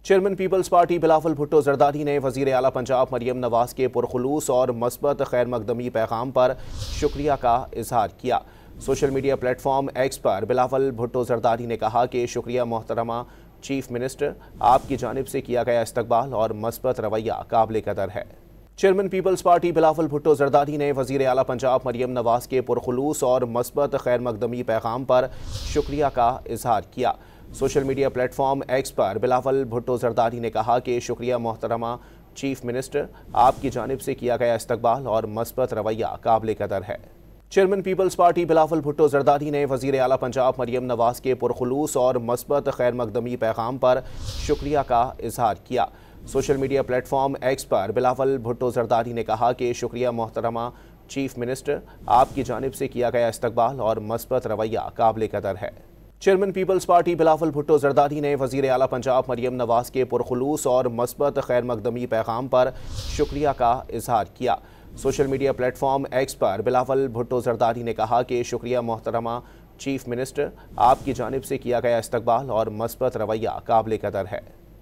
Chairman Peoples Party Bilawal Bhutto Zardari نے وزیر اعلیٰ پنجاب مریم نواز کے پرخلوص اور مثبت خیر مقدمی پیغام پر شکریہ کا اظہار کیا۔ Social media platform X پر بلاول بھٹو زرداری نے کہا کہ شکریہ محترمہ چیف منسٹر، آپ کی جانب سے کیا گیا استقبال اور مثبت رویہ قابل قدر ہے۔ Chairman Peoples Party Bilawal Bhutto Zardari نے وزیر اعلیٰ پنجاب مریم نواز کے پرخلوص اور مثبت خیر مقدمی پیغام پر شکریہ کا اظہار کیا۔ Social media platform X پر بلاول بھٹو زرداری نے کہا کہ شکریہ محترمہ چیف منسٹر، آپ کی جانب سے کیا گیا استقبال اور مثبت رویہ قابل قدر ہے۔ Chairman Peoples Party Bilawal Bhutto Zardari نے وزیر اعلیٰ پنجاب مریم نواز کے پرخلوص اور مثبت خیر مقدمی پیغام پر شکریہ کا اظہار کیا۔ Social media platform X پر بلاول بھٹو زرداری نے کہا کہ شکریہ محترمہ چیف منسٹر، آپ کی جانب سے کیا گیا استقبال اور مثبت رویہ قابل قدر ہے۔ Chairman Peoples Party Bilawal Bhutto Zardari نے وزیر اعلیٰ پنجاب مریم نواز کے پرخلوص اور مثبت خیر مقدمی پیغام پر شکریہ کا اظہار کیا۔ Social media platform X پر بلاول بھٹو زرداری نے کہا کہ شکریہ محترمہ چیف منسٹر، آپ کی جانب سے کیا گیا استقبال اور مثبت رویہ قابل قدر ہے۔